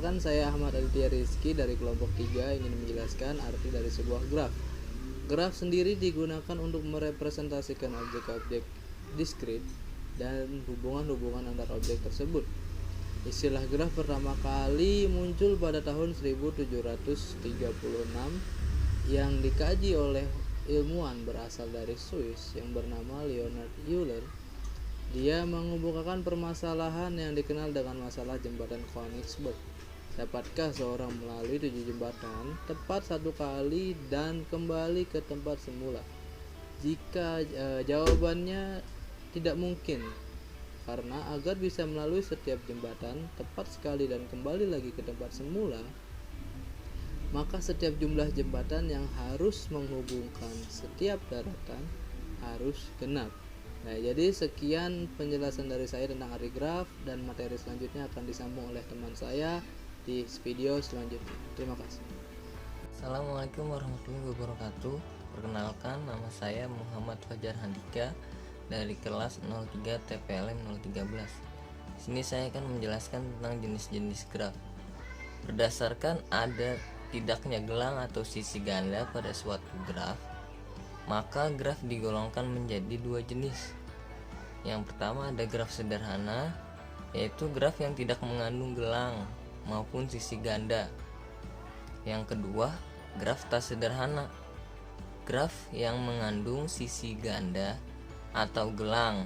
Perkenalkan, saya Ahmad Aditya Rizky dari kelompok 3 ingin menjelaskan arti dari sebuah graf. Graf sendiri digunakan untuk merepresentasikan objek-objek diskrit dan hubungan-hubungan antar objek tersebut. Istilah graf pertama kali muncul pada tahun 1736 yang dikaji oleh ilmuwan berasal dari Swiss yang bernama Leonhard Euler. Dia mengemukakan permasalahan yang dikenal dengan masalah jembatan Königsberg. Dapatkah seorang melalui 7 jembatan tepat satu kali dan kembali ke tempat semula? Jika jawabannya tidak mungkin, karena agar bisa melalui setiap jembatan tepat sekali dan kembali lagi ke tempat semula, maka setiap jumlah jembatan yang harus menghubungkan setiap daratan harus genap. Nah, jadi sekian penjelasan dari saya tentang arti graf, dan materi selanjutnya akan disambung oleh teman saya di video selanjutnya. Terima kasih. Assalamualaikum warahmatullahi wabarakatuh. Perkenalkan, nama saya Muhammad Fajar Handika dari kelas 03 TPLM 013. Di sini saya akan menjelaskan tentang jenis-jenis graf. Berdasarkan ada tidaknya gelang atau sisi ganda pada suatu graf, maka graf digolongkan menjadi dua jenis. Yang pertama ada graf sederhana, yaitu graf yang tidak mengandung gelang maupun sisi ganda. Yang kedua, graf tak sederhana, graf yang mengandung sisi ganda atau gelang.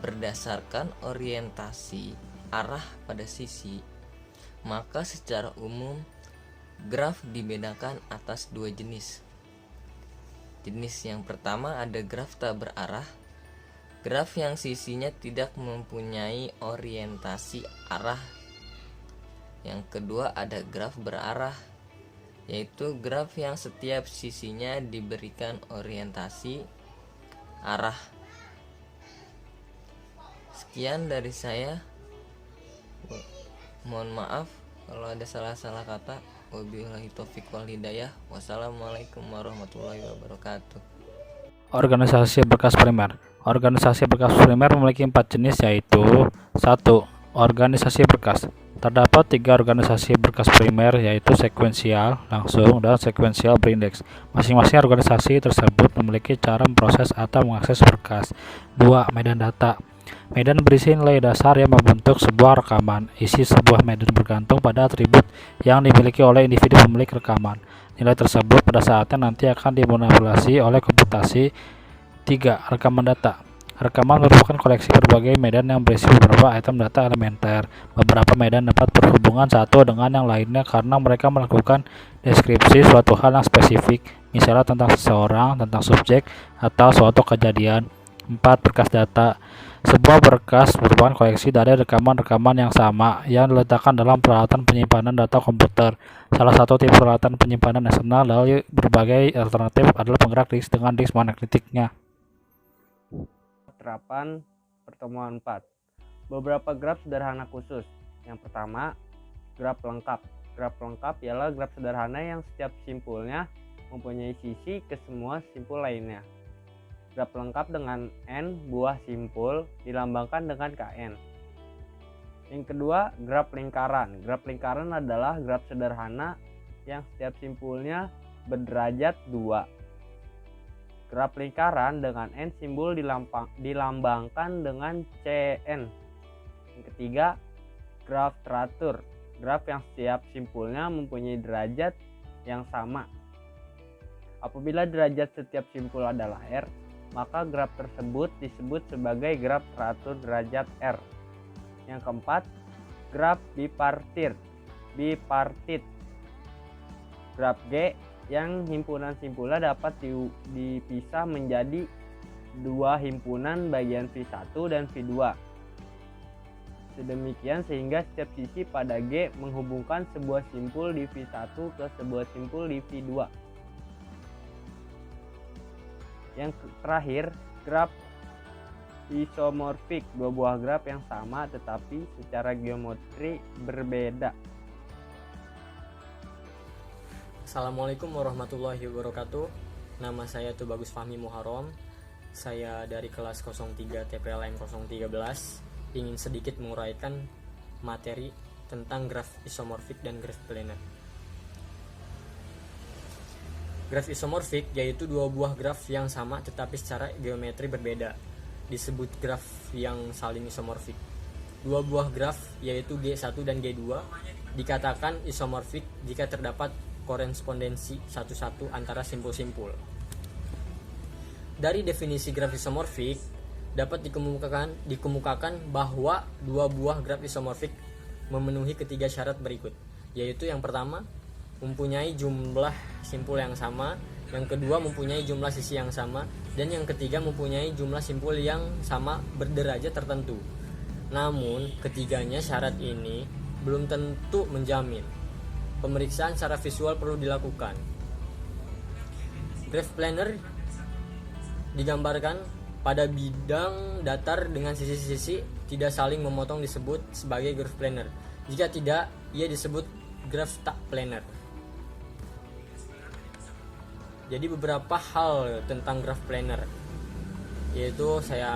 Berdasarkan orientasi arah pada sisi, maka secara umum graf dibedakan atas dua jenis. Jenis yang pertama ada graf tak berarah, graf yang sisinya tidak mempunyai orientasi arah. Yang kedua ada graf berarah, yaitu graf yang setiap sisinya diberikan orientasi arah. Sekian dari saya. Mohon maaf kalau ada salah-salah kata. Wabillahi taufiq wal hidayah. Wassalamualaikum warahmatullahi wabarakatuh. Organisasi berkas primer. Organisasi berkas primer memiliki 4 jenis, yaitu 1. Organisasi berkas. Terdapat 3 organisasi berkas primer, yaitu sekuensial, langsung, dan sekuensial berindeks. Masing-masing organisasi tersebut memiliki cara memproses atau mengakses berkas. 2. Medan data. Medan berisi nilai dasar yang membentuk sebuah rekaman. Isi sebuah medan bergantung pada atribut yang dimiliki oleh individu pemilik rekaman. Nilai tersebut pada saatnya nanti akan dimanipulasi oleh komputasi. 3. Rekaman data. Rekaman merupakan koleksi berbagai medan yang berisi beberapa item data elementer. Beberapa medan dapat berhubungan satu dengan yang lainnya karena mereka melakukan deskripsi suatu hal yang spesifik, misalnya tentang seseorang, tentang subjek, atau suatu kejadian. 4. Berkas data. Sebuah berkas merupakan koleksi dari rekaman-rekaman yang sama yang diletakkan dalam peralatan penyimpanan data komputer. Salah satu tipe peralatan penyimpanan eksternal dari berbagai alternatif adalah penggerak disk dengan disk magnetiknya. Terapan pertemuan 4. Beberapa graf sederhana khusus. Yang pertama, graf lengkap. Graf lengkap ialah graf sederhana yang setiap simpulnya mempunyai sisi ke semua simpul lainnya. Graf lengkap dengan n buah simpul dilambangkan dengan Kn. Yang kedua, graf lingkaran. Graf lingkaran adalah graf sederhana yang setiap simpulnya berderajat 2. Graf lingkaran dengan n simbol dilambangkan dengan Cn. Yang ketiga, graf teratur. Graf yang setiap simpulnya mempunyai derajat yang sama. Apabila derajat setiap simpul adalah R, maka graf tersebut disebut sebagai graf teratur derajat R. Yang keempat, graf bipartit. Graf G yang himpunan simpulnya dapat dipisah menjadi dua himpunan bagian V1 dan V2. Sedemikian sehingga setiap sisi pada G menghubungkan sebuah simpul di V1 ke sebuah simpul di V2. Yang terakhir, graf isomorfik. Dua buah graf yang sama tetapi secara geometri berbeda. Assalamualaikum warahmatullahi wabarakatuh. Nama saya Tubagus Fahmi Muharram. Saya dari kelas 03 TPLM 013. Ingin sedikit menguraikan materi tentang graf isomorfik dan graf planar. Graf isomorfik yaitu dua buah graf yang sama tetapi secara geometri berbeda, disebut graf yang saling isomorfik. Dua buah graf yaitu G1 dan G2 dikatakan isomorfik jika terdapat korespondensi satu-satu antara simpul-simpul. Dari definisi graf isomorfik dapat dikemukakan bahwa dua buah graf isomorfik memenuhi ketiga syarat berikut, yaitu yang pertama mempunyai jumlah simpul yang sama, yang kedua mempunyai jumlah sisi yang sama, dan yang ketiga mempunyai jumlah simpul yang sama berderajat tertentu. Namun ketiganya syarat ini belum tentu menjamin. Pemeriksaan secara visual perlu dilakukan. Graf planar digambarkan pada bidang datar dengan sisi-sisi tidak saling memotong disebut sebagai graf planar. Jika tidak, ia disebut graf tak planar. Jadi beberapa hal tentang graf planar, yaitu saya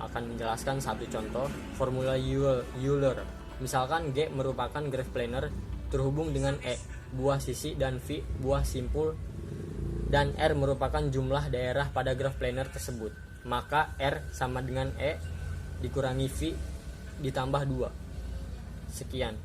akan menjelaskan satu contoh formula Euler. Misalkan G merupakan graf planar terhubung dengan E buah sisi dan V buah simpul, dan R merupakan jumlah daerah pada graf planar tersebut. Maka R sama dengan E dikurangi V ditambah 2. Sekian.